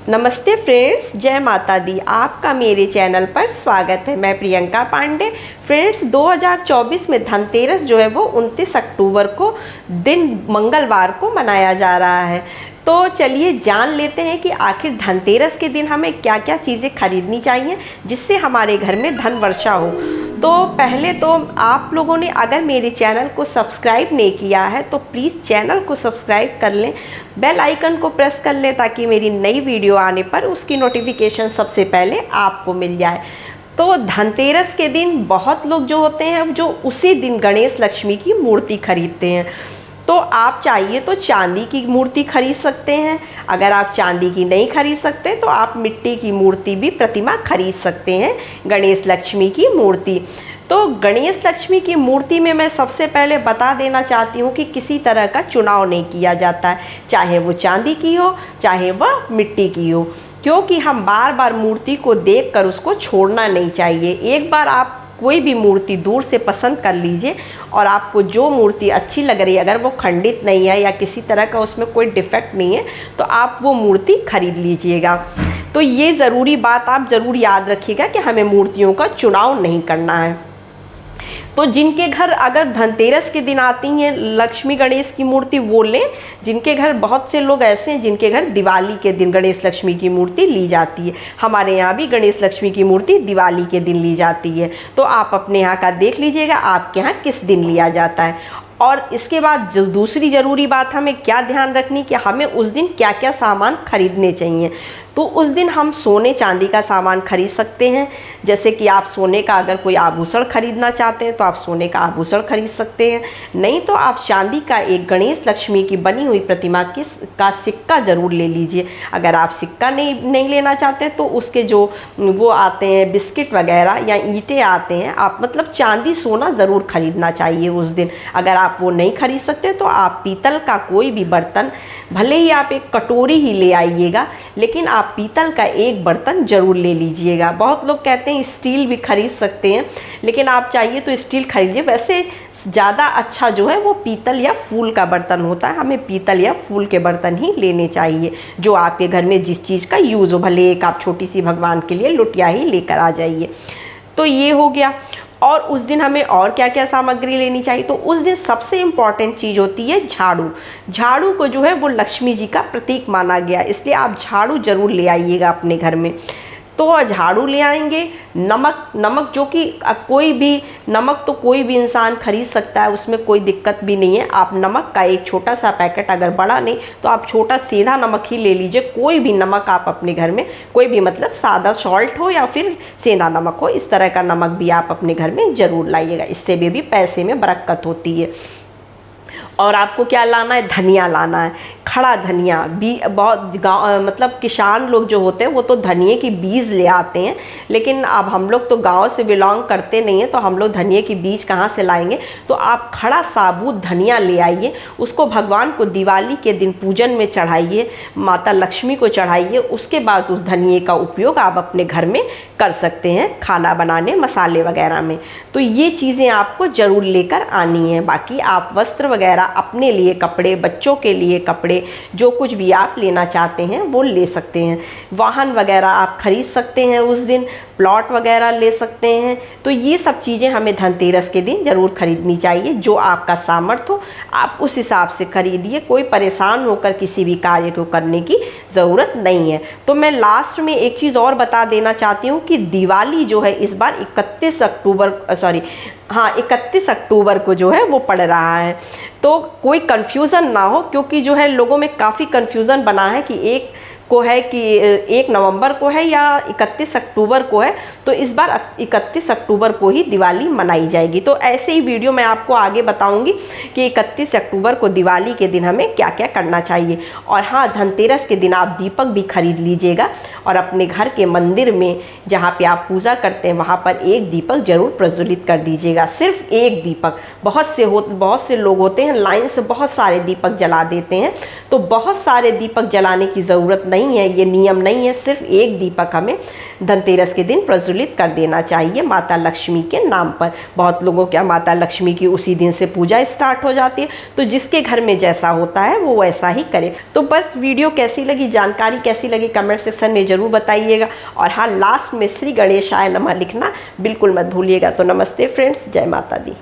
नमस्ते फ्रेंड्स, जय माता दी। आपका मेरे चैनल पर स्वागत है। मैं प्रियंका पांडे। फ्रेंड्स, 2024 में धनतेरस जो है वो 29 अक्टूबर को दिन मंगलवार को मनाया जा रहा है। तो चलिए जान लेते हैं कि आखिर धनतेरस के दिन हमें क्या क्या चीज़ें खरीदनी चाहिए जिससे हमारे घर में धन वर्षा हो। तो पहले तो आप लोगों ने अगर मेरे चैनल को सब्सक्राइब नहीं किया है तो प्लीज़ चैनल को सब्सक्राइब कर लें, बेल आइकन को प्रेस कर लें ताकि मेरी नई वीडियो आने पर उसकी नोटिफिकेशन सबसे पहले आपको मिल जाए। तो धनतेरस के दिन बहुत लोग जो होते हैं जो उसी दिन गणेश लक्ष्मी की मूर्ति खरीदते हैं। तो आप चाहिए तो चांदी की मूर्ति खरीद सकते हैं। अगर आप चांदी की नहीं खरीद सकते तो आप मिट्टी की मूर्ति भी प्रतिमा खरीद सकते हैं, गणेश लक्ष्मी की मूर्ति। तो गणेश लक्ष्मी की मूर्ति में मैं सबसे पहले बता देना चाहती हूँ कि किसी तरह का चुनाव नहीं किया जाता है, चाहे वो चांदी की हो चाहे वह मिट्टी की हो, क्योंकि हम बार बार मूर्ति को देखकर उसको छोड़ना नहीं चाहिए। एक बार आप कोई भी मूर्ति दूर से पसंद कर लीजिए और आपको जो मूर्ति अच्छी लग रही है, अगर वो खंडित नहीं है या किसी तरह का उसमें कोई डिफेक्ट नहीं है, तो आप वो मूर्ति खरीद लीजिएगा। तो ये ज़रूरी बात आप ज़रूर याद रखिएगा कि हमें मूर्तियों का चुनाव नहीं करना है। तो जिनके घर अगर धनतेरस के दिन आती हैं लक्ष्मी गणेश की मूर्ति वो लें। जिनके घर, बहुत से लोग ऐसे हैं जिनके घर दिवाली के दिन गणेश लक्ष्मी की मूर्ति ली जाती है। हमारे यहाँ भी गणेश लक्ष्मी की मूर्ति दिवाली के दिन ली जाती है। तो आप अपने यहाँ का देख लीजिएगा आपके यहाँ किस दिन लिया जाता है। और इसके बाद जो दूसरी ज़रूरी बात हमें क्या ध्यान रखनी कि हमें उस दिन क्या क्या सामान खरीदने चाहिए। तो उस दिन हम सोने चांदी का सामान खरीद सकते हैं। जैसे कि आप सोने का अगर कोई आभूषण खरीदना चाहते हैं तो आप सोने का आभूषण खरीद सकते हैं, नहीं तो आप चांदी का एक गणेश लक्ष्मी की बनी हुई प्रतिमा का सिक्का ज़रूर ले लीजिए। अगर आप सिक्का नहीं लेना चाहते तो उसके जो वो आते हैं बिस्किट वगैरह या ईंटें आते हैं, आप मतलब चांदी सोना ज़रूर खरीदना चाहिए उस दिन। अगर आप वो नहीं खरीद सकते तो आप पीतल का कोई भी बर्तन, भले ही आप एक कटोरी ही ले आइएगा, लेकिन आप पीतल का एक बर्तन जरूर ले लीजिएगा। बहुत लोग कहते हैं स्टील भी खरीद सकते हैं, लेकिन आप चाहिए तो स्टील खरीदिए। वैसे ज़्यादा अच्छा जो है वो पीतल या फूल का बर्तन होता है। हमें पीतल या फूल के बर्तन ही लेने चाहिए जो आपके घर में जिस चीज़ का यूज़ हो। भले एक आप छोटी सी भगवान के लिए लुटिया ही लेकर आ जाइए। तो ये हो गया। और उस दिन हमें और क्या क्या सामग्री लेनी चाहिए, तो उस दिन सबसे इम्पॉर्टेंट चीज़ होती है झाड़ू। झाड़ू को जो है वो लक्ष्मी जी का प्रतीक माना गया, इसलिए आप झाड़ू जरूर ले आइएगा अपने घर में। तो झाड़ू ले आएंगे। नमक जो कि कोई भी नमक तो कोई भी इंसान खरीद सकता है, उसमें कोई दिक्कत भी नहीं है। आप नमक का एक छोटा सा पैकेट, अगर बड़ा नहीं तो आप छोटा सीधा नमक ही ले लीजिए। कोई भी नमक आप अपने घर में, कोई भी मतलब सादा सॉल्ट हो या फिर सेंधा नमक हो, इस तरह का नमक भी आप अपने घर में ज़रूर लाइएगा। इससे भी पैसे में बरकत होती है। और आपको क्या लाना है, धनिया लाना है, खड़ा धनिया। बहुत गाँव मतलब किसान लोग जो होते हैं वो तो धनिए की बीज ले आते हैं, लेकिन अब हम लोग तो गांव से बिलोंग करते नहीं हैं, तो हम लोग धनिए की बीज कहाँ से लाएंगे। तो आप खड़ा साबुत धनिया ले आइए, उसको भगवान को दिवाली के दिन पूजन में चढ़ाइए, माता लक्ष्मी को चढ़ाइए। उसके बाद उस धनिए का उपयोग आप अपने घर में कर सकते हैं, खाना बनाने, मसाले वगैरह में। तो ये चीज़ें आपको ज़रूर लेकर आनी है। बाकी आप वस्त्र वगैरह, अपने लिए कपड़े, बच्चों के लिए कपड़े, जो कुछ भी आप लेना चाहते हैं वो ले सकते हैं। वाहन वगैरह आप खरीद सकते हैं उस दिन, प्लॉट वगैरह ले सकते हैं। तो ये सब चीज़ें हमें धनतेरस के दिन ज़रूर खरीदनी चाहिए। जो आपका सामर्थ्य हो आप उस हिसाब से खरीदिए। कोई परेशान होकर किसी भी कार्य को करने की ज़रूरत नहीं है। तो मैं लास्ट में एक चीज़ और बता देना चाहती हूँ कि दिवाली जो है इस बार 31 अक्टूबर को जो है वो पड़ रहा है। तो कोई कन्फ्यूज़न ना हो, क्योंकि जो है लोगों में काफ़ी कन्फ्यूज़न बना है कि एक को है कि 1 नवंबर को है या 31 अक्टूबर को है। तो इस बार 31 अक्टूबर को ही दिवाली मनाई जाएगी। तो ऐसे ही वीडियो मैं आपको आगे बताऊंगी कि 31 अक्टूबर को दिवाली के दिन हमें क्या क्या करना चाहिए। और हाँ, धनतेरस के दिन आप दीपक भी खरीद लीजिएगा और अपने घर के मंदिर में जहाँ पे आप पूजा करते हैं वहाँ पर एक दीपक जरूर प्रज्वलित कर दीजिएगा। सिर्फ एक दीपक। बहुत से लोग होते हैं लाइन से बहुत सारे दीपक जला देते हैं, तो बहुत सारे दीपक जलाने की ज़रूरत नहीं नहीं है, ये नियम नहीं है। सिर्फ एक दीपक हमें धनतेरस के दिन प्रज्वलित कर देना चाहिए माता लक्ष्मी के नाम पर। बहुत लोगों क्या माता लक्ष्मी की उसी दिन से पूजा स्टार्ट हो जाती है, तो जिसके घर में जैसा होता है वो वैसा ही करे। तो बस वीडियो कैसी लगी, जानकारी कैसी लगी, कमेंट सेक्शन में ज़रूर बताइएगा। और हाँ, लास्ट में श्री गणेशाय नमः लिखना बिल्कुल मत भूलिएगा। तो नमस्ते फ्रेंड्स, जय माता दी।